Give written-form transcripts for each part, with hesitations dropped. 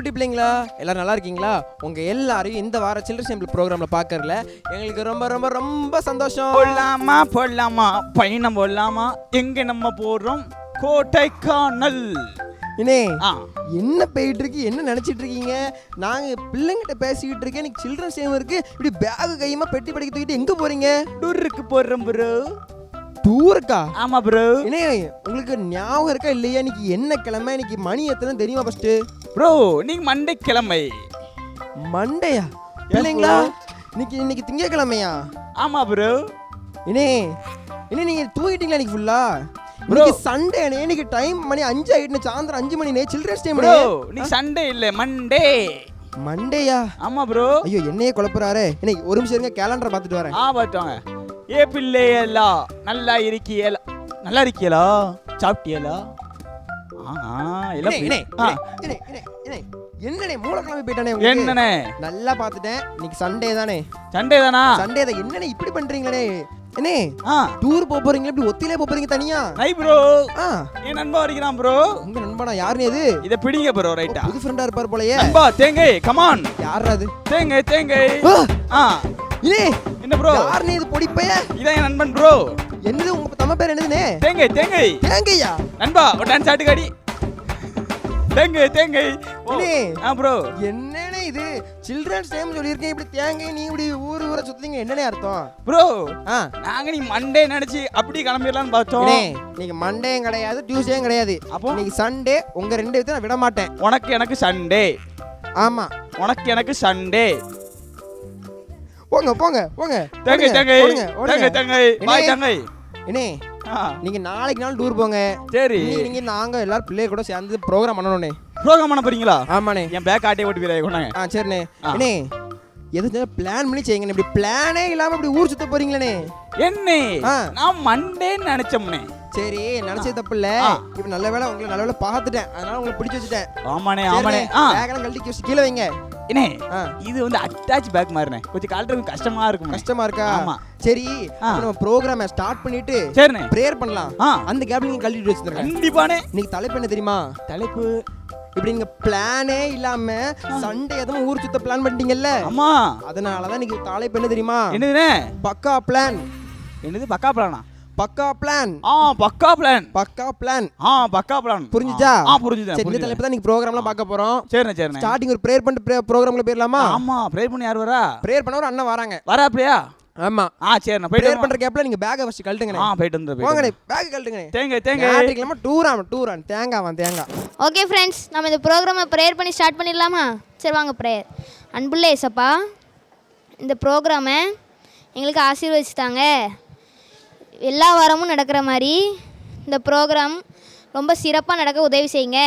குட்டி பிள்ளைங்களா எல்லாரும் நல்லா இருக்கீங்களா? உங்க எல்லாரையும் இந்த வார சில்ட்ரன்ஸ் டே ப்ரோக்ராம்ல பார்க்கறதுல எங்களுக்கு ரொம்ப ரொம்ப ரொம்ப சந்தோஷம். போடலாமா பயணம் போடலாமா? எங்க நம்ம போறோம்? கோடைக்கானல். இனே என்ன போயிட்டு இருக்கு, என்ன நினைச்சிட்டு இருக்கீங்க? நாங்க பிள்ளைங்கிட்ட பேசிக்கிட்டு இருக்கேன். இன்னைக்கு சில்ட்ரன்ஸ் டே இருக்கு. இப்படி பேக் கையுமா பெட்டி படிக்க தூக்கிட்டு எங்க போறீங்க? டூருக்கு போறோம் ப்ரோ. டூருக்கா? ஆமா ப்ரோ. இனே உங்களுக்கு ஞாபகம் இருக்கா இல்லையா? இன்னைக்கு என்ன கிழமை? இன்னைக்கு மணி எத்தனை தெரியுமா? ஃபர்ஸ்ட் ப்ரோ நீங்க மண்டே கிழமை. மண்டேயா இல்லைங்களா? இன்னைக்கு திங்கக்கிழமையா? ஆமா ப்ரோ. இனே நீங்க தூங்கிட்டீங்களா இன்னைக்கு ஃபுல்லா? இன்னைக்கு சண்டே. இன்னைக்கு டைம் மணி 5 ஆயிடுச்சு. சாயந்தரம் 5 மணினே சில்ட்ரன்ஸ் டே ப்ரோ. நீ சண்டே இல்ல மண்டே. மண்டேயா? ஆமா ப்ரோ. ஐயோ என்னையே குழப்பறாரே. இன்னைக்கு ஒரு நிமிஷம் இருங்க, கேலண்டரை பார்த்துட்டு வரேன். பாத்துவாங்க. ஏ பிள்ளையலா நல்லா இருக்கீங்களா? நல்லா இருக்கீங்களா? சாப்பிட்டீங்களா? என்னனே மூலக்கிழமை போயிட்டானே? என்னனே நல்லா பாத்துட்டேன். இன்னைக்கு சண்டே தானே? சண்டே தானா? சண்டே தான். என்னனே இப்படி பண்றீங்களே? என்னே டூர் போறீங்க? இப்படி ஒத்திலே போறீங்க தனியா? நை ப்ரோ. என் நண்பா வரீங்கறான் ப்ரோ. உங்க நண்பனா யாருனே இது? இத பிடிங்க ப்ரோ. ரைட்டா புது ஃப்ரெண்டா இருப்பார் போலயே. நண்பா தேங்கை கம் ஆன். யாரா அது? தேங்கை ஏய் என்ன ப்ரோ? யாருனே இது பொடிப்பைய? இதான் என் நண்பன் ப்ரோ. என்னது உங்க தம்ம பேர் என்னதுனே? தேங்கையா? நண்பா ஒரு டான்ஸ் ஆட்டு காடி. தேங்கை ப்ரோ. என்னனே இது? சில்ட்ரன்ஸ் டைம் சொல்லிருக்கேன். இப்படி தேங்கை நீ இப்படி ஊர சுத்துறீங்க. என்னனே அர்த்தம்? ப்ரோ நாங்க நீ மண்டே நினைச்சு அப்படி கிளம்பிடலாம்னு பார்த்தோம். நீங்க மண்டேயும் கிடையாது, டியூஸ்டேயும் கிடையாது. அப்போ இன்னைக்கு சண்டே. உங்க ரெண்டு பேரும் நான் விட மாட்டேன். உனக்கு எனக்கு சண்டே. ஆமா உனக்கு எனக்கு சண்டே. போங்க தேங்கை பாய் தேங்கை. இனே நீங்க நாளைக்கு நாள் டூர் போங்க. சரி. நீங்க நாங்க எல்லாரும் பிள்ளைய கூட சேர்ந்து ப்ரோகிராம் பண்ணணும்னே. ப்ரோகிராம் பண்ண போறீங்களா? ஆமாண்ணே. என் பேக் ஆட்டே ஓட்டி போய் கொண்டாங்க. சரிண்ணே. இனே எது பிளான் பண்ணி செய்யுங்க. இப்படி பிளானே இல்லாம இப்படி ஊர் சுத்த போறீங்களே? என்ன நான் மண்டேன்னு நினைச்சோம்னே. சரி நினைச்சது தப்பு இல்ல. இப்ப நல்ல வேளை உங்களை நல்ல வேளை பாத்துட்டேன். அதனால உங்களை பிடிச்சு வச்சுட்டேன். ஆமாண்ணே. பேக்கெல்லாம் கழட்டி கீழே வைங்க. என்ன இது வந்து அட்டாச் பேக் மாதிரினே. கொஞ்சம் கழட்டுறது கஷ்டமா இருக்கும். கஷ்டமா இருக்கா? ஆமா. சரி நம்ம ப்ரோகிராம ஸ்டார்ட் பண்ணிட்டு சரிண்ணே பிரேயர் பண்ணலாம். அந்த கேப்ல நீங்க கழட்டிட்டு வச்சிருங்க. கண்டிப்பானே. இன்னைக்கு தலைப்பு என்ன தெரியுமா? தலைப்பு இப்படி நீங்க பிளானே இல்லாம சண்டே எதுவும் ஊர் சுத்த பிளான் பண்ணிட்டீங்கல்ல? ஆமா. அதனாலதான் இன்னைக்கு தலைப்பு என்ன தெரியுமா? என்னதுனே? பக்கா பிளான். என்னது பக்கா பிளானா? பக்கா பிளான். பக்கா பிளான். பக்கா பிளான். பக்கா பிளான். புரிஞ்சுச்சா? புரிஞ்சுது. சரி இந்த தலைப்பு தான் இன்னைக்கு ப்ரோகிராம்லாம் பார்க்க போறோம். சரிண்ணே. ஸ்டார்டிங் ஒரு பிரேயர் பண்ணிட்டு ப்ரோகிராம்ல போயிரலாமா? ஆமா. பிரேயர் பண்ணி யார் வரா? பிரேயர் பண்ண ஒரு அண்ணன் வராங்க. வராப்லையா? ஆமா. சரிண்ணே. பிரேயர் பண்ற கேப்ல நீங்க பேக்க வச்சு கழட்டுங்க. போயிட்டு வந்து போங்கடே. பேக் கழட்டுங்க. தேங்கை ஆட்டிக்கலாமா? டூரான் தேங்காய். ஓகே ஃப்ரெண்ட்ஸ், நம்ம இந்த ப்ரோக்ராமை ப்ரேயர் பண்ணி ஸ்டார்ட் பண்ணிடலாமா? சரி வாங்க ப்ரேயர். அன்புள்ள ஏசப்பா, இந்த ப்ரோக்ராமை எங்களுக்கு ஆசீர்வதிச்சுட்டாங்க. எல்லா வாரமும் நடக்கிற மாதிரி இந்த ப்ரோக்ராம் ரொம்ப சிறப்பாக நடக்க உதவி செய்யுங்க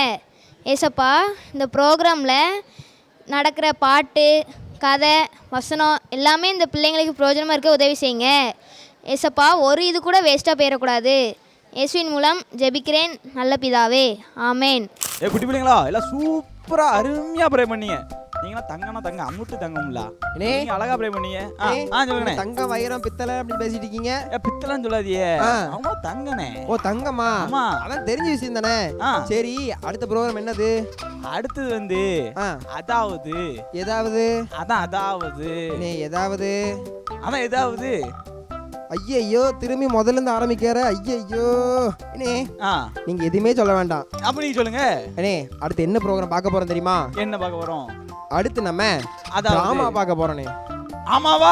ஏசப்பா. இந்த ப்ரோக்ராமில் நடக்கிற பாட்டு, கதை, வசனம் எல்லாமே இந்த பிள்ளைங்களுக்கு பிரயோஜனமாக இருக்க உதவி செய்யுங்க ஏசப்பா. ஒரு இது கூட வேஸ்ட்டாக போயிடக்கூடாது. இயேசுவின் மூலம் ஜெபிக்கிறேன் நல்ல பிதாவே, ஆமேன். குட்டி பிள்ளைங்களா எல்லாம் சூப்பரா அருமையா ப்ரே பண்ணீங்க. நீங்களா தங்க அம்முட்டு தங்கம்ல. நீங்க அழகா ப்ரே பண்ணீங்க. சொல்லுங்க. தங்க வைரம் பித்தளை அப்படி பேசிட்டு இருக்கீங்க. பித்தளைன்னு சொல்லாதீங்க. அவங்க தங்கனே. தங்கமா? ஆமா. அதான் தெரிஞ்ச விஷயம் தானே. சரி அடுத்த ப்ரோகிராம் என்னது? அடுத்தது வந்து அதாவது ஐயோ திரும்பி முதல்ல இருந்து ஆரம்பிக்கிற. ஐயோ நீங்க எதுவுமே சொல்ல வேண்டாம். அப்ப நீங்க சொல்லுங்க. அடுத்து என்ன ப்ரோகிராம் பார்க்க போறோம் தெரியுமா? என்ன பார்க்க போறோம்? அடுத்து நம்ம டிராமா பார்க்க போறோம். ஆமாவா?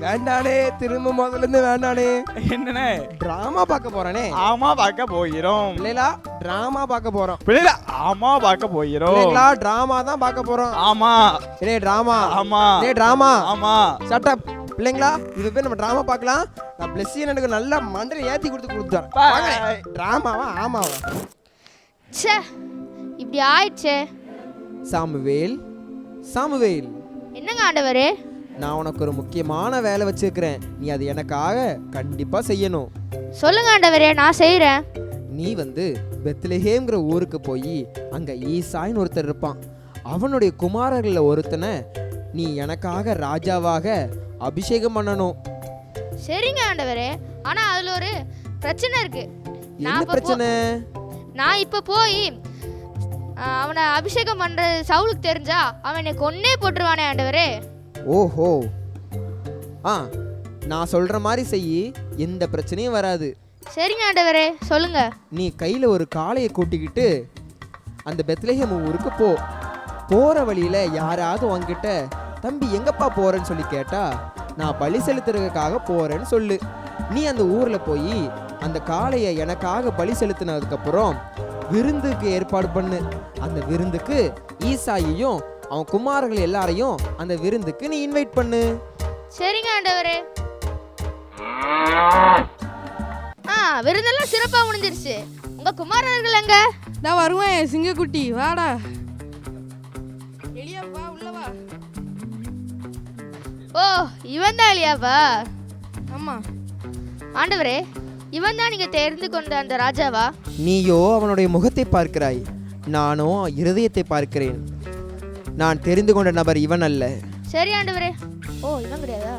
வேண்டானே, திரும்ப முதல்ல இருந்து வேண்டானே. என்னனே? டிராமா பார்க்க போறேனே. ஆமா பார்க்க போகிறோம். பிள்ளைகளா டிராமா பார்க்க போறோம். பிள்ளைகளா ஆமா பார்க்க போகிறோம். பிள்ளைகளா டிராமா தான் பார்க்க போறோம். ஆமா. டிராமா. ஆமா. டிராமா. ஆமா. Shut up. பிள்ளைங்களா இது பேர் நம்ம டிராமா பார்க்கலாம். நான் பிளஸ்ஸி எனக்கு நல்லா மண்டல ஏத்தி கொடுத்துறேன். டிராமாவா? ஆமாவா? ச்சே இப்படி ஆயிடுச்சே. சாமுவேல் என்னங்க ஆண்டவரே? நான் உனக்கு ஒரு முக்கியமான வேலை வச்சிருக்கிறேன். நீ அது எனக்காக கண்டிப்பா செய்யணும். சொல்லுங்க ஆண்டவரே, நான் செய்யறேன். நீ வந்து பெத்லஹேம்ங்கிற ஊருக்கு போய் அங்க ஈசாய்னு ஒருத்தர் இருப்பான். அவனுடைய குமாரர்களில் ஒருத்தனை நீ எனக்காக ராஜாவாக அபிஷேகம் பண்ணணும். சரிங்க ஆண்டவரே. ஆனா அதுல ஒரு பிரச்சனை இருக்கு. என்ன பிரச்சனை? நான் இப்ப போய் அவனை அபிஷேகம் பண்ற சவுலுக்கு தெரிஞ்சா அவனை கொன்னே போட்டுருவானே ஆண்டவரே. ஓஹோ, நான் சொல்ற மாதிரி செய், எந்த பிரச்சனையும் வராது. சரிங்க ஆண்டவரே, சொல்லுங்க. நீ கையில ஒரு காளையை கூட்டிக்கிட்டு அந்த பெத்லஹேம் ஊருக்கு போ. போற வழியில யாராவது உன்கிட்ட தம்பி எங்கப்பா போறேன்னு சொல்லி கேட்டா நான் பலி செலுத்துறதுக்காக போறேன்னு சொல்லு. நீ அந்த ஊர்ல போய் அந்த காளையை எனக்காக பலி செலுத்தினதுக்கு அப்புறம் விருந்துக்கு ஏற்பாடு பண்ணு. அந்த விருந்துக்கு ஈசாயையும் அவன் குமாரர்கள் எல்லாரையும் அந்த விருந்துக்கு நீ இன்வைட் பண்ணு. சரிங்க ஆண்டவரே. விருந்தெல்லாம் சிறப்பா முடிஞ்சிருச்சு. உங்க குமாரர்கள் எங்க? நான் வருவேன் சிங்கக்குட்டி, வாடா. எலியாப்பா உள்ளவா. ஓ, இவன் தான் எலியாவா? ஆமா ஆண்டவரே, இவன் தான் நீங்க தெரிந்து கொண்ட அந்த ராஜாவா? நீயோ அவனுடைய முகத்தை பார்க்கிறாய், நானோ இருதயத்தை பார்க்கிறேன். நான் தெரிந்து கொண்ட நபர் இவன் அல்ல. சரி ஆண்டவரே. ஓ, இவன் கிடையாதா?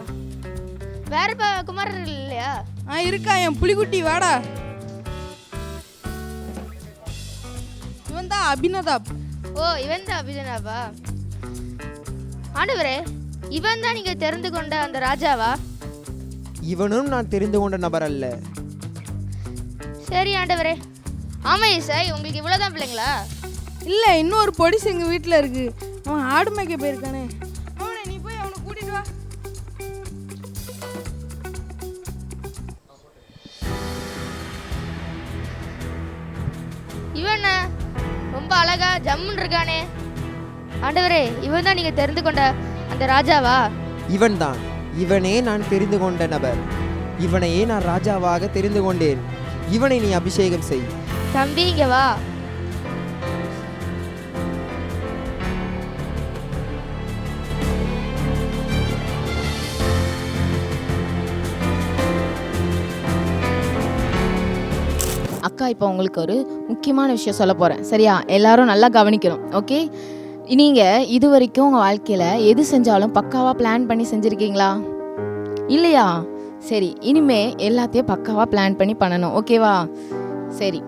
வேற குமாரர்கள் இல்லையா? இருக்கா என் புலிக்குட்டி, வாடா. இவன் தான் அபினதாப். ஓ, இவன் தான் அபினதாபா? ஆண்டவரே, இவன் தான் நீங்க தெரிந்து கொண்ட அந்த ராஜாவா? இவனும் நான் தெரிந்து கொண்ட நபர் அல்ல. சரி ஆண்டவரே. ஆமா ஈசாய், உங்களுக்கு இவ்வளவுதான் பிள்ளைங்களா? இல்லை, இன்னொரு பொடிசு எங்கள் வீட்டில் இருக்கு. அவன் ஆடு மேய்க்க போயிருக்கானே. அவனை நீ போய் அவனை கூட்டிட்டு வா. இவன் ரொம்ப அழகா ஜம்முன்னு இருக்கானே. ஆண்டவரே, இவன் தான் நீங்க தெரிந்து கொண்ட அந்த ராஜாவா? இவன் தான், இவனே நான் தெரிந்து கொண்ட நபர். இவனையே நான் ராஜாவாக தெரிந்து கொண்டேன். இவனை நீ அபிஷேகம் செய். தம்பி இங்க வா. அக்கா, இப்போ உங்களுக்கு ஒரு முக்கியமான விஷயம் சொல்ல போகிறேன், சரியா? எல்லாரும் நல்லா கவனிக்கணும், ஓகே? நீங்கள் இது வரைக்கும் உங்கள் வாழ்க்கையில் எது செஞ்சாலும் பக்காவாக பிளான் பண்ணி செஞ்சுருக்கீங்களா? இல்லையா? சரி, இனிமே எல்லாத்தையும் பக்காவாக பிளான் பண்ணி பண்ணணும், ஓகேவா? சரி,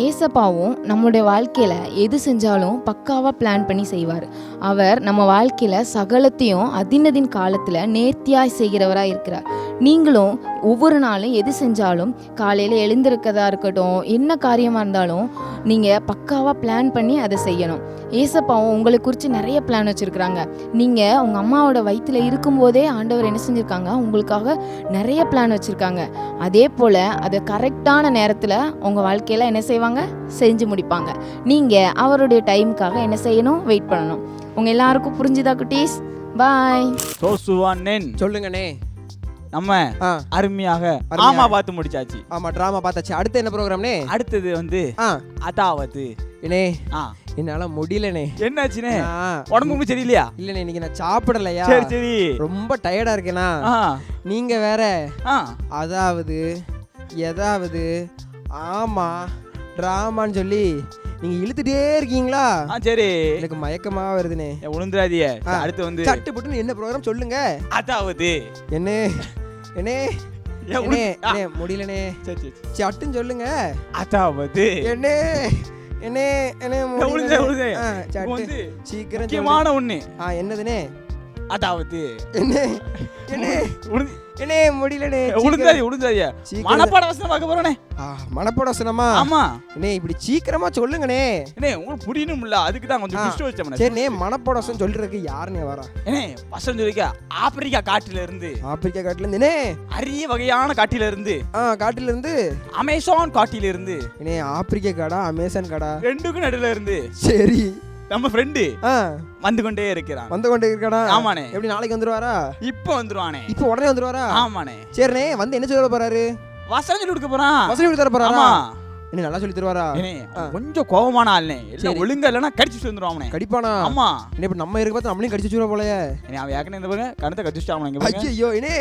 ஏசப்பாவும் நம்மளுடைய வாழ்க்கையில் எது செஞ்சாலும் பக்காவாக பிளான் பண்ணி செய்வார். அவர் நம்ம வாழ்க்கையில் சகலத்தையும் அதினதின் காலத்தில் நேர்த்தியாய் செய்கிறவராக இருக்கிறார். நீங்களும் ஒவ்வொரு நாளும் எது செஞ்சாலும், காலையில் எழுந்திருக்கதா இருக்கட்டும், என்ன காரியமாக இருந்தாலும் நீங்கள் பக்காவாக பிளான் பண்ணி அதை செய்யணும். ஏசப்பாவும் உங்களை குறித்து நிறைய பிளான் வச்சுருக்குறாங்க. நீங்கள் உங்கள் அம்மாவோட வயிற்றில் இருக்கும்போதே ஆண்டவர் என்ன செஞ்சுருக்காங்க, உங்களுக்காக நிறைய பிளான் வச்சுருக்காங்க. அதே போல் அதை கரெக்டான நேரத்தில் உங்கள் வாழ்க்கையில் என்ன செய்வாங்க, செஞ்சு முடிப்பாங்க. நீங்கள் அவருடைய டைமுக்காக என்ன செய்யணும், வெயிட் பண்ணணும். உங்கள் எல்லாருக்கும் புரிஞ்சுதா குட்டீஸ்? பாய். சொல்லுங்கண்ணே. நம்ம அருமையாக ஆமா பார்த்து முடிச்சாச்சு. ஆமா, டிராமா பார்த்தாச்சு. அடுத்து என்ன ப்ரோகிராம்னே? அடுத்தது வந்து அதாவது இனே என்னால முடியலனே. என்னாச்சுனே? உடம்பு சரியில்லையா? இல்லனே, இன்னைக்கு நான் சாப்பிடலையா. சரி சரி, ரொம்ப டயர்டா இருக்கேனா. நீங்க வேற அதாவது ஏதாவது ஆமா டிராமான்னு சொல்லி நீங்க இழுத்துட்டே இருக்கீங்களா? சரி, எனக்கு மயக்கமா வருதுனே. உளுந்துராதிய. அடுத்து வந்து சட்டு புட்டுன்னு என்ன ப்ரோகிராம் சொல்லுங்க. அதாவது என்ன என்ன என்ன முடியலனே. சட்டுன்னு சொல்லுங்க. அதாவது என்ன என்ன என்ன சீக்கிரம் முக்கியமான ஒண்ணு. என்னதுனே? அதாவது என்ன என்ன என்ன முடியலனே. உளுந்தாதிய மனப்பாட வசனம் பார்க்க போறோனே. மனப்பாட வசனமா? ஆமா. அண்ணே இப்படி சீக்கிரமா சொல்லுங்கண்ணே. அண்ணே உங்களுக்கு புரியணும்ல, அதுக்கு தான் கொஞ்சம் ட்விஸ்ட் வச்சேன். சரிண்ணே, மனப்பாட வசனம் சொல்றதுக்கு யாருண்ணே வரா? அண்ணே வசனம் சொல்லிக்க. ஆப்பிரிக்கா காட்டுல இருந்து. ஆப்பிரிக்கா காட்டுல இருந்து? அரிய வகையான காட்டில இருந்து. காட்டுல இருந்து? அமேசான் காட்டில இருந்து. அண்ணே ஆப்பிரிக்கா காடா அமேசான் காடா? ரெண்டுக்கும் நடுவுல இருந்து. சரி, நம்ம ஃப்ரெண்டு வந்து கொண்டே இருக்கிறான். வந்து கொண்டே இருக்கானா? ஆமாண்ணே. எப்படி நாளைக்கு வந்துருவாரா? இப்போ வந்துருவானே. இப்போ உடனே வந்துருவாரா? ஆமாண்ணே. சரிண்ணே, வந்து என்ன சொல்ல போறாரு? வசனம் சொல்லி கொடுக்க போறான். வசனம் சொல்லி தர போறாரா? ஆமா. என்ன நல்லா சொல்லி தருவாரா? கொஞ்சம் கோவமான ஆள்னே. இல்ல ஒழுங்கா இல்லனா கடிச்சு வந்துருவானே. கடிப்பானா? ஆமா. என்ன இப்ப நம்ம இருக்க பார்த்து நம்மளையும் கடிச்சு வச்சுற போலயே. அவன் ஏக்கனே இந்த பாருங்க கணத்தை கடிச்சுட்டான் இங்க பாருங்க. ஐயோ இனே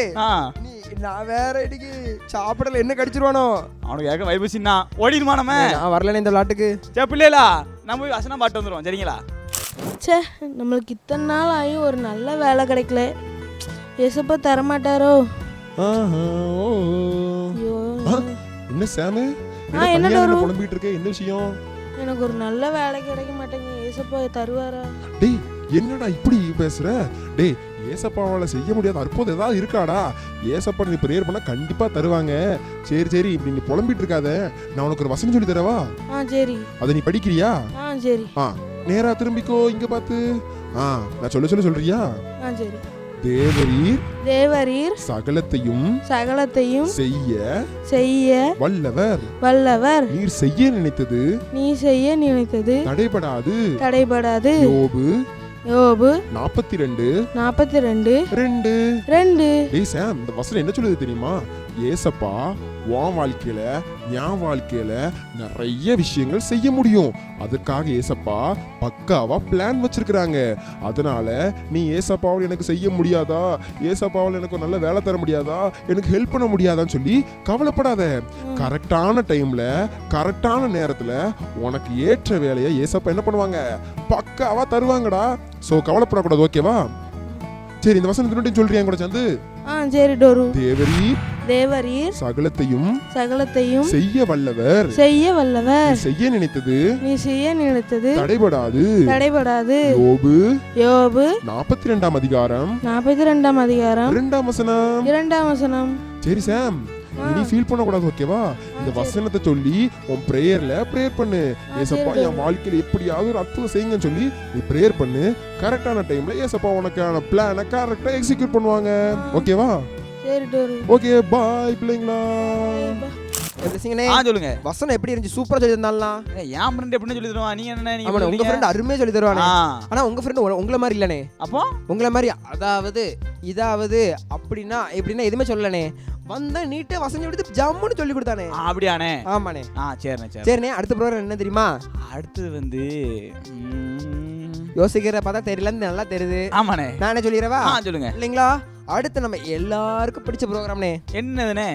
நீ நான் வேற இடிக்கு சாப்பிடல என்ன கடிச்சிருவானோ? அவனுக்கு ஏக்க வைபசினா ஓடிடுமா நம்ம? நான் வரலனே இந்த விளையாட்டுக்கு. சே பிள்ளைகளா, நம்ம போய் வசனம் பாட்டு வந்துருவோம், சரிங்களா? சே, நம்மளுக்கு இத்தனை நாள் ஆகி ஒரு நல்ல வேலை கிடைக்கல. ஏசப்பா தரமாட்டாரோ? என்ன சாமு? என்ன புலம்பிட்டு இருக்க? என்ன விஷயம்? எனக்கு ஒரு நல்ல வேலை கிடைக்க மாட்டேங்க. ஏசப்பா தருவாரா? டேய் என்னடா இப்படி பேசுற? டேய் ஏசப்பாவால செய்ய முடியாத அற்புதம் ஏதாவது இருக்காடா? ஏசப்பா நீ ப்ரேயர் பண்ணா கண்டிப்பா தருவாங்க. சரி இப்படி நீ புலம்பிட்டு இருக்காத. நான் உனக்கு ஒரு வசனம் சொல்லி தரவா? சரி. அதை நீ படிக்கிறியா? சரி. நேரா திரும்பிக்கோ இங்க பார்த்து. நான் சொல்றியா? சரி. தேவரீர் சகலத்தையும் செய்ய வல்லவர். நீர் செய்ய நினைத்தது தடைபடாது. யோபு 42:2. டேய் சாம், இந்த வசனம் என்ன சொல்லுது தெரியுமா? ஏசப்பா உன் வாழ்க்கையில என் வாழ்க்கையில நிறைய விஷயங்கள் செய்ய முடியும். அதுக்காக ஏசப்பா பக்காவா பிளான் வச்சிருக்கிறாங்க. அதனால நீ ஏசப்பாவால் எனக்கு செய்ய முடியாதா, ஏசப்பாவால் எனக்கு நல்ல வேலை தர முடியாதா, எனக்கு ஹெல்ப் பண்ண முடியாதான்னு சொல்லி கவலைப்படாத. கரெக்டான டைம்ல கரெக்டான நேரத்துல உனக்கு ஏற்ற வேலையை ஏசப்பா என்ன பண்ணுவாங்க? பக்காவா தருவாங்கடா. சோ கவலைப்படக்கூடாது. ஓகேவா? சரி, இந்த வசனத்தினுடைய சொல்றியா கூட சேர்ந்து? சரி டோரு. தேவரீர் சகலத்தையும் செய்ய வல்லவர். செய்ய நினைத்தது தடைபடாது. யோபு 42 அதிகாரம் 2 வசனம். சரி சாம், நீ ஃபீல் பண்ண கூடாது. ஓகேவா? இந்த வசனத்தை சொல்லி உன் பிரேயர் பண்ணு. ஏசப்பா என் வாழ்க்கையில எப்படியாவது ஒரு அற்புதம் செய்யுங்கன்னு சொல்லி நீ பிரேயர் பண்ணு. கரெக்டான டைம்ல ஏசப்பா உனக்கான பிளானை கரெக்டா எக்ஸிக்யூட் பண்ணுவாங்க. ஓகேவா? சரி டோரு. ஓகே பாய் பிள்ளைங்களா. சொல்லுங்க. வசனம் எப்படி இருந்துச்சு? சூப்பரா சொல்லி தந்தாலாம். என் ஃப்ரெண்ட் எப்படி சொல்லி தருவான்? நீங்க என்ன ஆமா, உங்க ஃப்ரெண்ட் அருமையா சொல்லி தருவானே. ஆனா உங்க ஃப்ரெண்ட் உங்கள மாதிரி இல்லனே. அப்போ உங்கள மாதிரி இதாவது அப்படினா எப்படினா எதுமே சொல்லலனே. வந்தா நீட்டா வசனம் எடுத்து ஜம்முன்னு சொல்லி கொடுத்தானே. அப்படியானே? ஆமானே. சரிண்ணே. அடுத்த ப்ரோகிராம் என்ன தெரியுமா? அடுத்து யோசிக்கிற பார்த்தா தெரியலன்னு நல்லா தெரியுது. ஆமாண்ணே. நானே சொல்லிடுறவா? சொல்லுங்க. இல்லைங்களா? அடுத்து நம்ம எல்லாருக்கும் பிடிச்ச ப்ரோகிராம்னே. என்னதுண்ணே?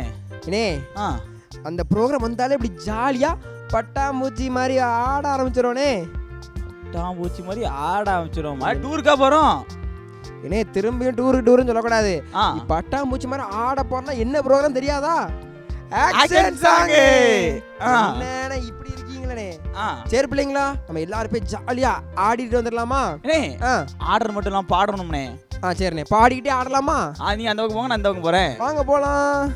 அந்த ப்ரோகிராம் வந்தாலே இப்படி ஜாலியா பட்டாம்பூச்சி மாதிரி ஆட ஆரம்பிச்சிரோனே. பட்டாம்பூச்சி மாதிரி ஆட ஆரம்பிச்சிரோம். டூருக்கா போறோம்? திரும்பியும் டூருன்னு சொல்லக்கூடாது. பட்டாம்பூச்சி மாதிரி ஆட போறோம்னா என்ன ப்ரோகிராம் தெரியாதா? Action song. இப்படி இருக்கீங்களே. சரி பிள்ளைங்களா, நம்ம எல்லாரும் போய் ஜாலியா ஆடிட்டு வந்துடலாமா? ஆடுறது மட்டும் இல்லாம பாடணும்னே. சரிண்ணே, பாடிக்கிட்டே ஆடலாமா? நீங்க அந்த பக்கம் போங்க, நான் அந்த பக்கம் போறேன். வாங்க போலாம்.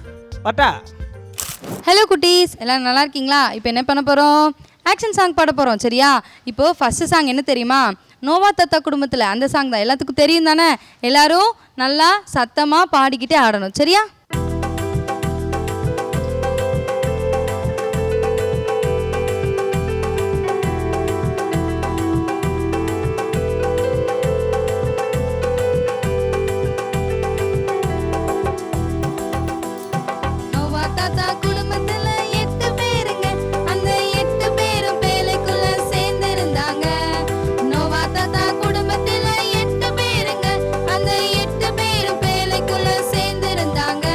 பட்டா. ஹலோ குட்டீஸ், எல்லாரும் நல்லா இருக்கீங்களா? இப்போ என்ன பண்ண போகிறோம்? ஆக்ஷன் சாங் பாட போகிறோம். சரியா? இப்போ ஃபஸ்ட்டு சாங் என்ன தெரியுமா? நோவா தத்தா குடும்பத்தில் அந்த சாங் தான். எல்லாத்துக்கும் தெரியும் தானே? எல்லாரும் நல்லா சத்தமாக பாடிக்கிட்டே ஆடணும். சரியா? சேர்ந்திருந்தாங்க.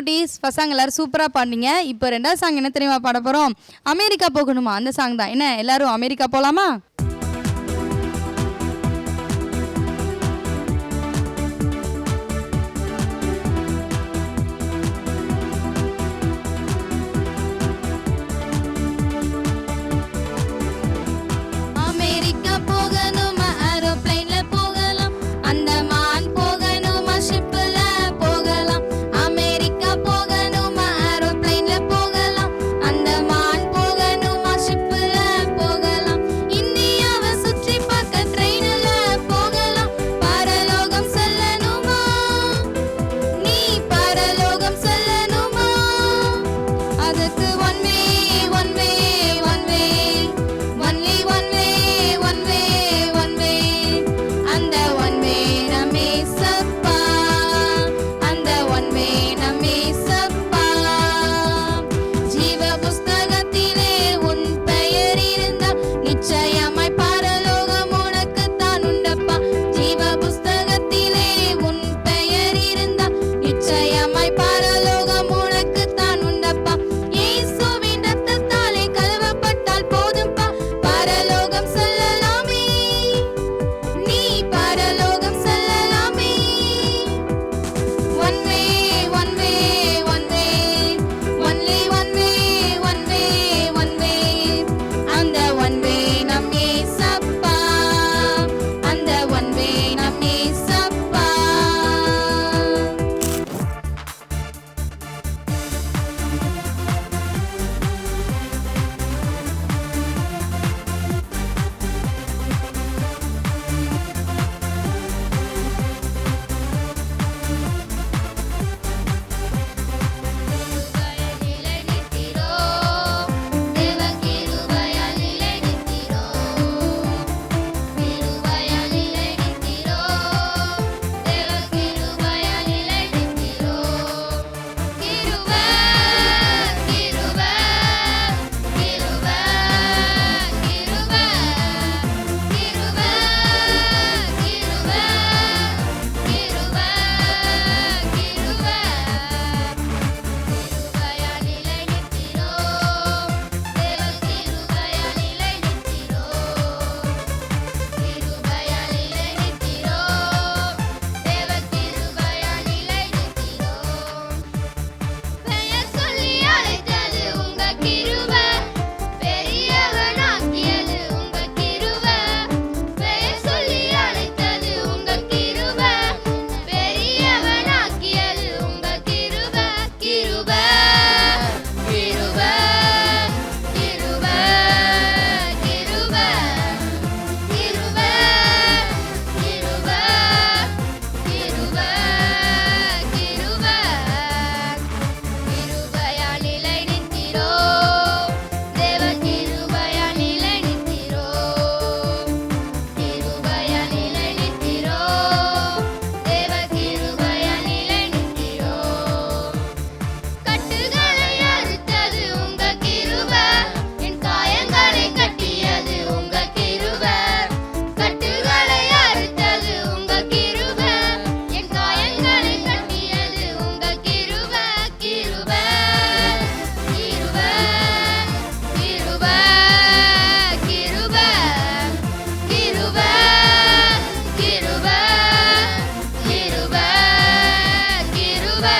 குட்டீஸ், ஃபர்ஸ்ட் சாங் எல்லாரும் சூப்பராக பாடினீங்க. இப்போ ரெண்டாவது சாங் என்ன தெரியுமா பாட போகிறோம்? அமெரிக்கா போகணுமா, அந்த சாங் தான். என்ன எல்லாரும் அமெரிக்கா போகலாமா? அமெரிக்கா போகணுமா, ஏரோப்ளேன்ல போகலாம். அந்தமான் போகணுமா, ஷிப்ல போகலாம். அமெரிக்கா போகணுமா, ஏரோப்ளேன்ல போகலாம். அந்தமான் போகணுமா, ஷிப்ல போகலாம். இந்தியாவை சுற்றி பார்க்க ட்ரெயின்ல போகலாம். பரலோகம் செல்லணுமா, நீ பரலோகம் செல்லணுமா? அதுக்கு one way one way one way only one way one way one way. அந்த ஒன் வே நம்மே சப்பா, அந்த ஒன் வே நம்மே சப்பா. ஜீவ புஸ்தகத்திலே உன் பெயர் இருந்தால் நிச்சயமாய் பரலோகம் உனக்கு தான் உண்டப்பா. ஜீவ புஸ்தகத்திலே உன் பெயர் இருந்தால் நிச்சயமாய் பரலோகம் உனக்கு தான் உண்டப்பா. இயேசுவின் இரத்தத்தாலே கழுவப்பட்டால் போதும்பா, பரலோகம் செல்லலாமே, நீ பரலோகம் செல்லலாமே. One way one way one way only one way one way one way. அந்த ஒன் வே நம் இயேசப்பா, அந்த ஒன் வே நம் இயேசப்பா. பெயர் சொல்லி அழைத்தது உங்க கிருபை, பெரியவனாக்கியது உங்க கிருபை. பெயர் சொல்லி அழைத்தது உங்க கிருபை, பெரியவனாக்கியது உங்க கிருபை. கிருபை கிருபை கிருபை கிருபை கிருபை கிருபை கிருபை கிருபை. கிருபையால் நிலை நிற்கிறோம், தேவ கிருபையால் நிலை நிற்கிறோம். கிருபையால் நிலை நிற்கிறோம், தேவ கிருபையால் நிலை நிற்கிறோம். கட்டுகளை அறுத்தது உங்க கிருபை, என் காயங்களை கட்டியது உங்க கிருபை. கட்டுகளை அறுத்தது உங்க கிருபை, என் காயங்களை கட்டியது உங்க கிருபை. கிருபை கிருபை கிருபை கிருபை கிருபை கிருபை கிருபை கிருபை.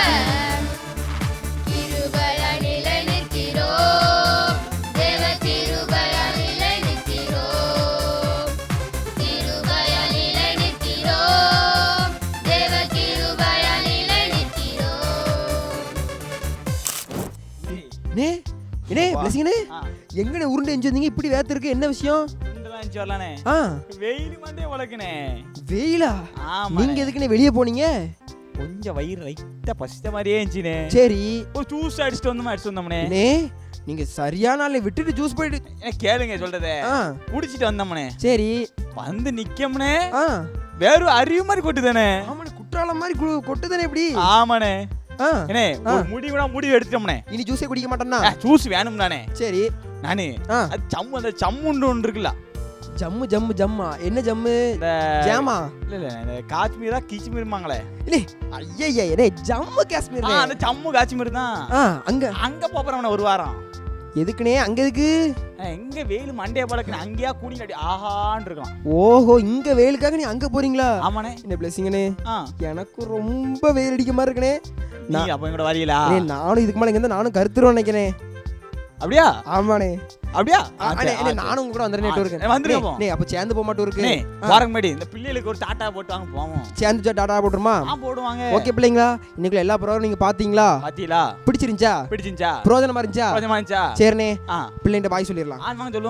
கிருபையால் நிலை நிற்கிறோம், தேவ கிருபையால் நிலை நிற்கிறோம். கிருபையால் நிலை நிற்கிறோம், தேவ கிருபையால் நிலை நிற்கிறோம். நே என்ன பிளஸிங்கனே, எங்கனே உருண்டு எஞ்சி வந்தீங்க? இப்படி வேத்து இருக்கு, என்ன விஷயம்? இந்தலாம் எஞ்சி வரலானே, ஆ வெயில் மண்டே உலக்குனே. வெயிலா? ஆமா, நீங்க எதுக்குனே வெளியே போனீங்க? கொஞ்சம் வயிறு லைட்டா பசித்த மாதிரியே இருந்துச்சுனே. சரி, ஒரு ஜூஸ் அடிச்சுட்டு வந்தோம்னே. நே நீங்க சரியான ஆளை விட்டுட்டு ஜூஸ் போயிட்டு கேளுங்க சொல்றதே, ஆ குடிச்சிட்டு வந்தோம்னே. சரி, வந்து நிக்கம்னே, ஆ வேறு அறிவு மாதிரி கொட்டுதானே. ஆமாண்ணே, குற்றாலம் மாதிரி கொட்டுதானே இப்படி? ஆமாண்ணே. ஆ என்ன ஒரு முடிவு எடுத்துட்டோம்னே. இனி ஜூஸே குடிக்க மாட்டேன்னா? ஜூஸ் வேணும் தானே. சரி, நானு ஆ அது அந்த சம்முண்டு ஒன்று இருக்குல்ல, ஜம்மு ஜம்மு ஜம்மா என்ன ஜம்மு இந்த ஜாமா இல்ல இந்த காஷ்மீரா கிஷ்மீர்மாங்களே. இல்ல ஐயா என்ன ஜம்மு காஷ்மீர் அந்த ஜம்மு காஷ்மீர் தான். அங்க அங்க போறவன ஒரு வாரம். எதுக்குனே அங்க எதுக்கு? எங்க வெயில் மண்டைய பழக்கு அங்கேயா கூடி அடி ஆஹான்னு இருக்கலாம். ஓஹோ இங்க வெயிலுக்காக நீ அங்க போறீங்களா? ஆமாண்ணே. என்ன பிளஸிங்கண்ணே. எனக்கு ரொம்ப வெயில் அடிக்க மாதிரி இருக்கனே. நான் அப்ப எங்கட வரீங்களா? நானும் இதுக்கு மேல இங்க நானும் கருத்துருவேன் நினைக்கிறேன். அப்படியா? ஆமாண்ணே. அப்படியா? நானும் உங்க கூட வந்துறேன் நெட்வொர்க். வந்துருவோம். நீ அப்ப சேர்ந்து போக மாட்டே இருக்கு. வாரங்க மேடி இந்த பிள்ளைகளுக்கு ஒரு டாடா போட்டு வாங்க போவோம். சேர்ந்து டாடா போட்டுருமா? போடுவாங்க. ஓகே பிள்ளைங்களா, இன்னைக்குள்ள எல்லா ப்ரோகிராம் நீங்க பாத்தீங்களா? பாத்தீங்களா? பிடிச்சிருந்துச்சா? பிரயோஜனமா இருந்துச்சா? சரிண்ணே, பிள்ளைங்க பாய் சொல்லிடலாம்.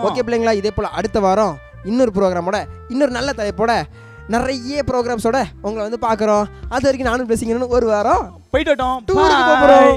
ஓகே பிள்ளைங்களா, இதே போல அடுத்த வாரம் இன்னொரு ப்ரோக்ராமோட இன்னொரு நல்ல தலைப்போட நிறைய ப்ரோக்ராம்ஸோட உங்களை வந்து பார்க்குறோம். அது வரைக்கும் நானும் பேசிங்கன்னு ஒரு வாரம் போயிட்டு டூருக்கு போகிறோம்.